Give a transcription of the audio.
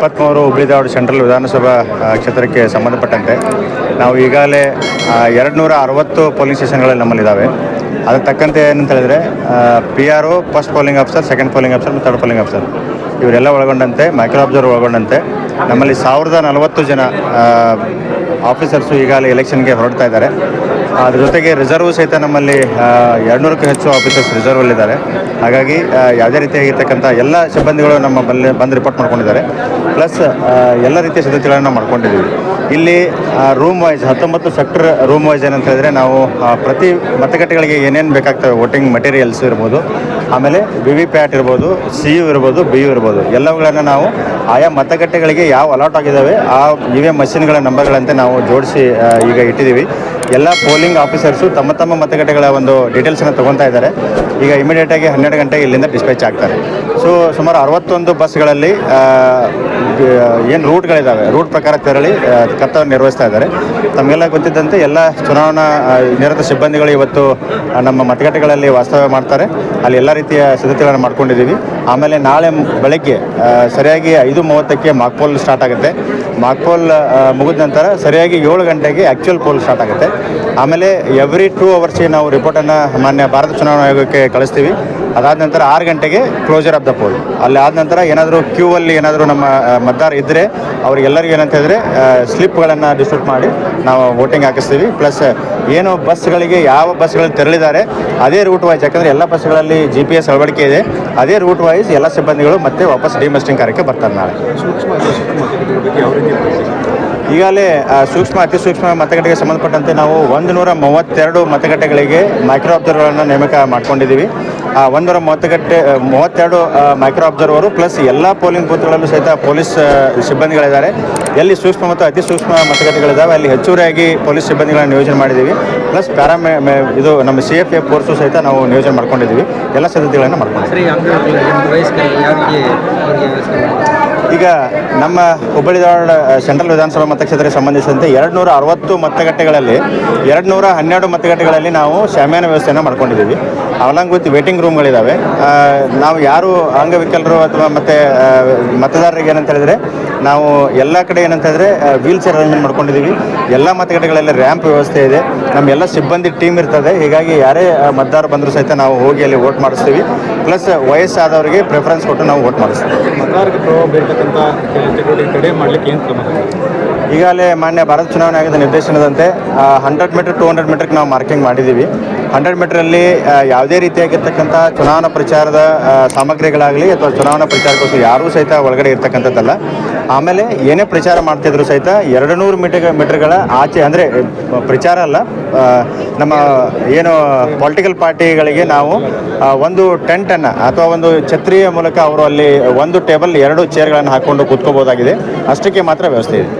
73 Hubballi Dharwad central ವಿಧಾನಸಭಾ ಕ್ಷೇತ್ರಕ್ಕೆ ಸಂಬಂಧಪಟ್ಟಂತೆ ನಾವು ಈಗಾಗಲೇ 260 ಪೋಲಿಂಗ್ ಸ್ಟೇಷನ್ಗಳಲ್ಲಿ ನಮ್ಮಲ್ಲಿದ್ದಾವೆ. ಅದರ ತಕ್ಕಂತೆ ಏನಂತ ಹೇಳಿದರೆ PRO first polling officer, second polling officer ಮತ್ತು ಥರ್ಡ್ ಪೋಲಿಂಗ್ ಆಫೀಸರ್ ಇವರೆಲ್ಲ ಒಳಗೊಂಡಂತೆ ಮೈಕ್ರೋ ಅಬ್ಸರ್ವರ್ ಒಳಗೊಂಡಂತೆ ನಮ್ಮಲ್ಲಿ 1040 ಜನ ಆಫೀಸರ್ಸು ಈಗಾಗಲೇ ಎಲೆಕ್ಷನ್ಗೆ ಹೊರಡ್ತಾ ಇದ್ದಾರೆ. ಅದ್ರ ಜೊತೆಗೆ ರಿಸರ್ವ್ ಸಹಿತ ನಮ್ಮಲ್ಲಿ 200ಕ್ಕೂ ಹೆಚ್ಚು ಆಫೀಸರ್ಸ್ ರಿಸರ್ವಲ್ಲಿದ್ದಾರೆ. ಹಾಗಾಗಿ ಯಾವುದೇ ರೀತಿಯಾಗಿರ್ತಕ್ಕಂಥ ಎಲ್ಲ ಸಿಬ್ಬಂದಿಗಳು ನಮ್ಮ ಬಂದು ರಿಪೋರ್ಟ್ ಮಾಡ್ಕೊಂಡಿದ್ದಾರೆ. ಪ್ಲಸ್ ಎಲ್ಲ ರೀತಿಯ ಸಿದ್ಧತೆಗಳನ್ನು ಮಾಡ್ಕೊಂಡಿದ್ದೀವಿ. ಇಲ್ಲಿ room wise 19 sector room wise ಏನಂತ ಹೇಳಿದ್ರೆ ನಾವು ಪ್ರತಿ ಮತಗಟ್ಟೆಗಳಿಗೆ ಏನೇನು ಬೇಕಾಗ್ತವೆ, ವೋಟಿಂಗ್ ಮಟೀರಿಯಲ್ಸ್ ಇರ್ಬೋದು, ಆಮೇಲೆ VVPAT ಇರ್ಬೋದು, CU ಇರ್ಬೋದು, BU ಇರ್ಬೋದು, ಎಲ್ಲವುಗಳನ್ನು ನಾವು ಆಯಾ ಮತಗಟ್ಟೆಗಳಿಗೆ ಯಾವ ಅಲಾಟ್ ಆಗಿದ್ದಾವೆ ಆ EVM ಮಷಿನ್ಗಳ ನಂಬರ್ಗಳಂತೆ ನಾವು ಜೋಡಿಸಿ ಈಗ ಇಟ್ಟಿದ್ದೀವಿ. ಎಲ್ಲ ಪೋಲಿಂಗ್ ಆಫೀಸರ್ಸು ತಮ್ಮ ತಮ್ಮ ಮತಗಟ್ಟೆಗಳ ಒಂದು ಡೀಟೇಲ್ಸನ್ನು ತೊಗೊತಾ ಇದ್ದಾರೆ. ಈಗ ಇಮಿಡಿಯೇಟಾಗಿ 12 ಗಂಟೆಗೆ ಇಲ್ಲಿಂದ ಡಿಸ್ಪ್ಯಾಚ್ ಆಗ್ತಾರೆ. ಸೊ ಸುಮಾರು 61 ಬಸ್ಗಳಲ್ಲಿ ಏನು ರೂಟ್ಗಳಿದ್ದಾವೆ, ರೂಟ್ ಪ್ರಕಾರ ತೆರಳಿ ಕರ್ತವ್ಯ ನಿರ್ವಹಿಸ್ತಾ ಇದ್ದಾರೆ. ತಮಗೆಲ್ಲ ಗೊತ್ತಿದ್ದಂತೆ ಎಲ್ಲ ಚುನಾವಣಾ ನಿರತ ಸಿಬ್ಬಂದಿಗಳು ಇವತ್ತು ನಮ್ಮ ಮತಗಟ್ಟೆಗಳಲ್ಲಿ ವಾಸ್ತವ್ಯ ಮಾಡ್ತಾರೆ. ಅಲ್ಲಿ ಎಲ್ಲ ರೀತಿಯ ಸಿದ್ಧತೆಗಳನ್ನು ಮಾಡ್ಕೊಂಡಿದ್ದೀವಿ. ಆಮೇಲೆ ನಾಳೆ ಬೆಳಗ್ಗೆ ಸರಿಯಾಗಿ 5:30ಕ್ಕೆ ಮಾಕ್ ಪೋಲ್ ಸ್ಟಾರ್ಟ್ ಆಗುತ್ತೆ. ಮಾಕ್ ಪೋಲ್ ಮುಗಿದ ನಂತರ ಸರಿಯಾಗಿ 7 ಗಂಟೆಗೆ ಆ್ಯಕ್ಚುಯಲ್ ಪೋಲ್ ಸ್ಟಾರ್ಟ್ ಆಗುತ್ತೆ. ಆಮೇಲೆ ಎವ್ರಿ 2 ಅವರ್ಸ್ಗೆ ನಾವು ರಿಪೋರ್ಟನ್ನು ಮಾನ್ಯ ಭಾರತ ಚುನಾವಣಾ ಆಯೋಗಕ್ಕೆ ಕಳಿಸ್ತೀವಿ. ಅದಾದ ನಂತರ 6 ಗಂಟೆಗೆ ಕ್ಲೋಸರ್ ಆಫ್ ದ ಪೋಲ್. ಅಲ್ಲಿ ಆದ ನಂತರ ಏನಾದರೂ ಕ್ಯೂ ಅಲ್ಲಿ ಏನಾದರೂ ನಮ್ಮ ಮತದಾರ ಇದ್ದರೆ ಅವರಿಗೆಲ್ಲರಿಗೂ ಏನಂತ ಹೇಳಿದ್ರೆ ಸ್ಲಿಪ್ಗಳನ್ನು ಡಿಸ್ಟ್ರಿಬ್ಯೂಟ್ ಮಾಡಿ ನಾವು ವೋಟಿಂಗ್ ಹಾಕಿಸ್ತೀವಿ. ಪ್ಲಸ್ ಏನು ಬಸ್ಗಳಿಗೆ ಯಾವ ಬಸ್ಗಳಲ್ಲಿ ತೆರಳಿದ್ದಾರೆ ಅದೇ ರೂಟ್ ವೈಸ್, ಯಾಕಂದರೆ ಎಲ್ಲ ಬಸ್ಗಳಲ್ಲಿ GPS ಅಳವಡಿಕೆ ಇದೆ, ಅದೇ ರೂಟ್ ವೈಸ್ ಎಲ್ಲ ಸಿಬ್ಬಂದಿಗಳು ಮತ್ತೆ ವಾಪಸ್ ಡಿಮಸ್ಟಿಂಗ್ ಕಾರ್ಯಕ್ಕೆ ಬರ್ತಾರೆ. ನಾಳೆ ಈಗಾಗಲೇ ಅತಿ ಸೂಕ್ಷ್ಮ ಮತಗಟ್ಟೆಗೆ ಸಂಬಂಧಪಟ್ಟಂತೆ ನಾವು 132 ಮತಗಟ್ಟೆಗಳಿಗೆ ಮೈಕ್ರೋ ಅಬ್ಸರ್ವರ್ಗಳನ್ನು ನೇಮಕ ಮಾಡ್ಕೊಂಡಿದ್ದೀವಿ. 132 ಮೈಕ್ರೋ ಅಬ್ಸರ್ವರು ಪ್ಲಸ್ ಎಲ್ಲ ಪೋಲಿಂಗ್ ಬೂತ್ಗಳಲ್ಲೂ ಸಹಿತ ಪೊಲೀಸ್ ಸಿಬ್ಬಂದಿಗಳಿದ್ದಾರೆ. ಎಲ್ಲಿ ಸೂಕ್ಷ್ಮ ಮತ್ತು ಅತಿ ಸೂಕ್ಷ್ಮ ಮತಗಟ್ಟೆಗಳಿದ್ದಾವೆ ಅಲ್ಲಿ ಹೆಚ್ಚುವರಿಯಾಗಿ ಪೊಲೀಸ್ ಸಿಬ್ಬಂದಿಗಳನ್ನು ನಿಯೋಜನೆ ಮಾಡಿದ್ದೀವಿ. ಪ್ಲಸ್ ಇದು ನಮ್ಮ CFF ಫೋರ್ಸು ಸಹಿತ ನಾವು ನಿಯೋಜನೆ ಮಾಡ್ಕೊಂಡಿದ್ದೀವಿ. ಎಲ್ಲ ಸಿದ್ಧತೆಗಳನ್ನು ಮಾಡ್ಕೊಂಡಿದ್ದೀವಿ. ಈಗ ನಮ್ಮ ಹುಬ್ಬಳ್ಳಿ ಧಾರವಾಡ ಸೆಂಟ್ರಲ್ ವಿಧಾನಸಭಾ ಮತಕ್ಷೇತ್ರಕ್ಕೆ ಸಂಬಂಧಿಸಿದಂತೆ 260 ಮತಗಟ್ಟೆಗಳಲ್ಲಿ 212 ಮತಗಟ್ಟೆಗಳಲ್ಲಿ ನಾವು ಶಾಮಿಯಾನ ವ್ಯವಸ್ಥೆಯನ್ನು ಮಾಡ್ಕೊಂಡಿದ್ದೀವಿ. ಅಲಾಂಗ್ ವಿತ್ ವೇಟಿಂಗ್ ರೂಮ್ಗಳಿದ್ದಾವೆ. ನಾವು ಯಾರು ಅಂಗವಿಕಲರು ಅಥವಾ ಮತ್ತು ಮತದಾರರಿಗೆ ಏನಂತ ಹೇಳಿದ್ರೆ ನಾವು ಎಲ್ಲ ಕಡೆ ಏನಂತ ಹೇಳಿದ್ರೆ ವೀಲ್ ಚೇರ್ ಅರೇಂಜ್ಮೆಂಟ್ ಮಾಡ್ಕೊಂಡಿದ್ದೀವಿ. ಎಲ್ಲ ಮತಗಟ್ಟೆಗಳಲ್ಲಿ ರ್ಯಾಂಪ್ ವ್ಯವಸ್ಥೆ ಇದೆ. ನಮ್ಮ ಎಲ್ಲ ಸಿಬ್ಬಂದಿ ಟೀಮ್ ಇರ್ತದೆ. ಹೀಗಾಗಿ ಯಾರೇ ಮತದಾರ ಬಂದರೂ ಸಹಿತ ನಾವು ಹೋಗಿ ಅಲ್ಲಿ ವೋಟ್ ಮಾಡಿಸ್ತೀವಿ. ಪ್ಲಸ್ ವಯಸ್ಸಾದವರಿಗೆ ಪ್ರಿಫರೆನ್ಸ್ ಕೊಟ್ಟು ನಾವು ವೋಟ್ ಮಾಡಿಸ್ತೀವಿ. ಮತದಾರರಿಗೆ ಪ್ರಭಾವ ಬೀರ್ತಕ್ಕಂಥ ಚಟುವಟಿಕೆ ತಡೆ ಮಾಡಲಿಕ್ಕೆ ಏನು ಕ್ರಮ? ಈಗಾಗಲೇ ಮಾನ್ಯ ಭಾರತ ಚುನಾವಣಾ ಆಯೋಗದ ನಿರ್ದೇಶನದಂತೆ 100 ಮೀಟರ್ 200 ಮೀಟರ್ಗೆ ನಾವು ಮಾರ್ಕಿಂಗ್ ಮಾಡಿದ್ದೀವಿ. 100 ಮೀಟರಲ್ಲಿ ಯಾವುದೇ ರೀತಿಯಾಗಿರ್ತಕ್ಕಂಥ ಚುನಾವಣಾ ಪ್ರಚಾರದ ಸಾಮಗ್ರಿಗಳಾಗಲಿ ಅಥವಾ ಚುನಾವಣಾ ಪ್ರಚಾರಕ್ಕೋಸ್ಕರ ಯಾರೂ ಸಹಿತ ಒಳಗಡೆ ಇರ್ತಕ್ಕಂಥದ್ದಲ್ಲ. ಆಮೇಲೆ ಏನೇ ಪ್ರಚಾರ ಮಾಡ್ತಿದ್ರು ಸಹಿತ 200 ಮೀಟರ್ಗಳ ಆಚೆ, ಅಂದರೆ ಪ್ರಚಾರ ಅಲ್ಲ, ನಮ್ಮ ಏನು ಪೊಲಿಟಿಕಲ್ ಪಾರ್ಟಿಗಳಿಗೆ ನಾವು ಒಂದು ಟೆಂಟನ್ನು ಅಥವಾ ಒಂದು ಛತ್ರಿಯ ಮೂಲಕ ಅವರು ಅಲ್ಲಿ ಒಂದು ಟೇಬಲ್ 2 ಚೇರ್ಗಳನ್ನು ಹಾಕ್ಕೊಂಡು ಕೂತ್ಕೋಬೋದಾಗಿದೆ. ಅಷ್ಟಕ್ಕೆ ಮಾತ್ರ ವ್ಯವಸ್ಥೆ ಇದೆ.